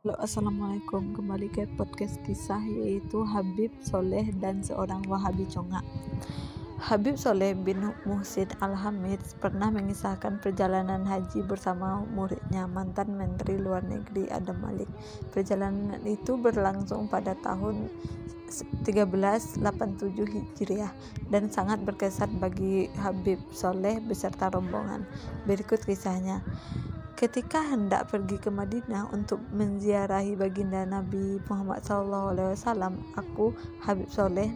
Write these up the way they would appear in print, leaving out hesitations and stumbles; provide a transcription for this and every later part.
Halo, assalamualaikum. Kembali ke podcast kisah, yaitu Habib Soleh dan seorang Wahabi Congak. Habib Soleh bin Muhsin Al-Hamid pernah mengisahkan perjalanan haji bersama muridnya, mantan Menteri Luar Negeri Adam Malik. Perjalanan itu berlangsung pada tahun 1387 Hijriah dan sangat berkesan bagi Habib Soleh beserta rombongan. Berikut kisahnya. Ketika hendak pergi ke Madinah untuk menziarahi baginda Nabi Muhammad SAW, aku, Habib Soleh,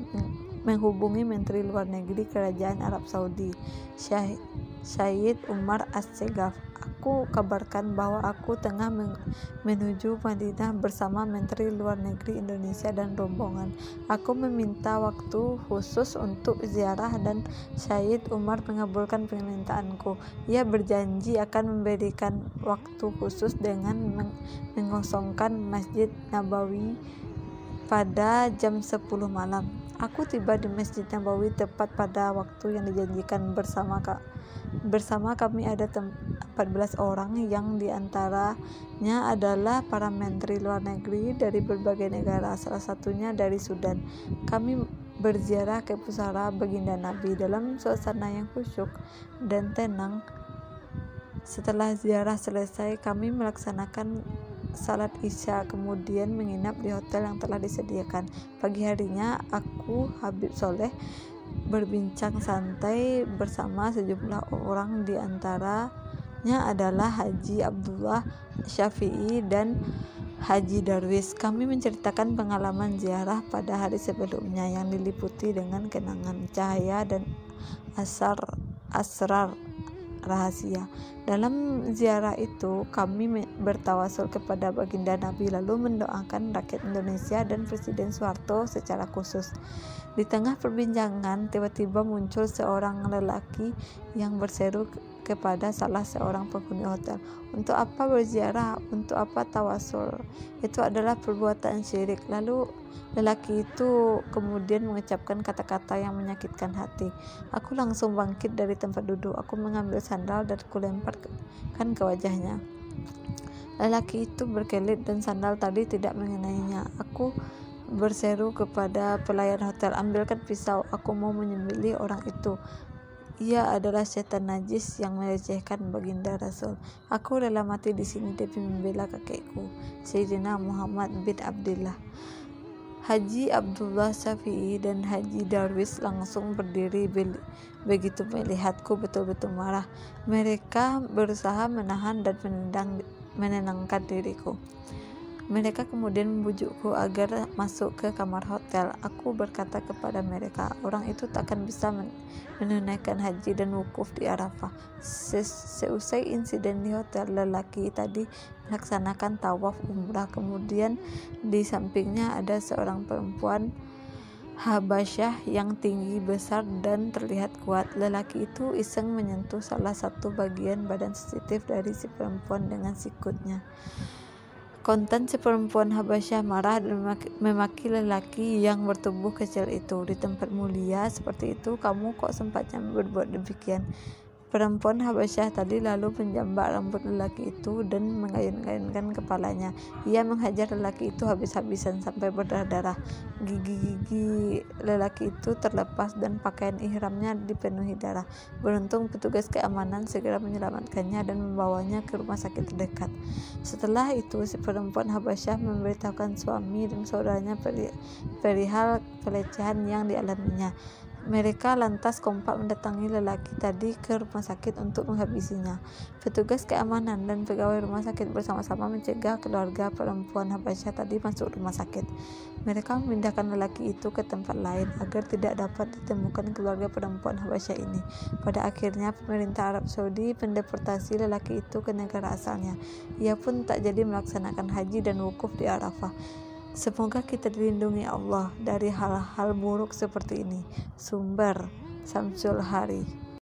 menghubungi Menteri Luar Negeri Kerajaan Arab Saudi, Syed Umar As-Segaf. Aku kabarkan bahwa aku tengah menuju Madinah bersama Menteri Luar Negeri Indonesia dan rombongan. Aku meminta waktu khusus untuk ziarah dan Syed Umar mengabulkan permintaanku. Ia berjanji akan memberikan waktu khusus dengan mengosongkan Masjid Nabawi pada jam 10 malam. Aku tiba di Masjid Nabawi tepat pada waktu yang dijanjikan. Bersama kami ada 14 orang yang diantaranya adalah para menteri luar negeri dari berbagai negara, salah satunya dari Sudan. Kami berziarah ke pusara baginda Nabi dalam suasana yang khusyuk dan tenang. Setelah ziarah selesai, kami melaksanakan salat Isya, kemudian menginap di hotel yang telah disediakan. Pagi harinya, aku, Habib Soleh, berbincang santai bersama sejumlah orang, di antaranya adalah Haji Abdullah Syafi'i dan Haji Darwis. Kami menceritakan pengalaman ziarah pada hari sebelumnya yang diliputi dengan kenangan, cahaya, dan asrar rahasia. Dalam ziarah itu, kami bertawasul kepada baginda Nabi lalu mendoakan rakyat Indonesia dan Presiden Soeharto secara khusus. Di tengah perbincangan, tiba-tiba muncul seorang lelaki yang berseru kepada salah seorang penghuni hotel, "Untuk apa berziarah? Untuk apa tawasul? Itu adalah perbuatan syirik." Lalu lelaki itu kemudian mengucapkan kata-kata yang menyakitkan hati. Aku langsung bangkit dari tempat duduk. Aku mengambil sandal dan kulemparkan ke wajahnya. Lelaki itu berkelit dan sandal tadi tidak mengenainya. Aku berseru kepada pelayan hotel, "Ambilkan pisau, aku mau menyembelih orang itu. Ia adalah setan najis yang melecehkan baginda Rasul. Aku rela mati di sini demi membela kakekku, Sayyidina Muhammad bin Abdullah." Haji Abdullah Syafi'i dan Haji Darwis langsung berdiri begitu melihatku betul-betul marah. Mereka berusaha menahan dan menenangkan diriku. Mereka kemudian membujukku agar masuk ke kamar hotel. Aku berkata kepada mereka, orang itu takkan bisa menunaikan haji dan wukuf di Arafah. Seusai insiden di hotel, lelaki tadi melaksanakan tawaf umrah. Kemudian di sampingnya ada seorang perempuan Habasyah yang tinggi, besar, dan terlihat kuat. Lelaki itu iseng menyentuh salah satu bagian badan sensitif dari si perempuan dengan sikutnya. Kontan si perempuan Habasyah marah dan memaki lelaki yang bertubuh kecil itu. "Di tempat mulia seperti itu, kamu kok sempatnya berbuat demikian?" Perempuan Habasyah tadi lalu menjambak rambut lelaki itu dan mengayun-ayunkan kepalanya. Ia menghajar lelaki itu habis-habisan sampai berdarah-darah. Gigi-gigi lelaki itu terlepas dan pakaian ihramnya dipenuhi darah. Beruntung petugas keamanan segera menyelamatkannya dan membawanya ke rumah sakit terdekat. Setelah itu, si perempuan Habasyah memberitahukan suami dan saudaranya perihal pelecehan yang dialaminya. Mereka lantas kompak mendatangi lelaki tadi ke rumah sakit untuk menghabisinya. Petugas keamanan dan pegawai rumah sakit bersama-sama mencegah keluarga perempuan Habasyah tadi masuk rumah sakit. Mereka memindahkan lelaki itu ke tempat lain agar tidak dapat ditemukan keluarga perempuan Habasyah ini. Pada akhirnya, pemerintah Arab Saudi mendeportasi lelaki itu ke negara asalnya. Ia pun tak jadi melaksanakan haji dan wukuf di Arafah. Semoga kita dilindungi Allah dari hal-hal buruk seperti ini. Sumber Syamsul Hari.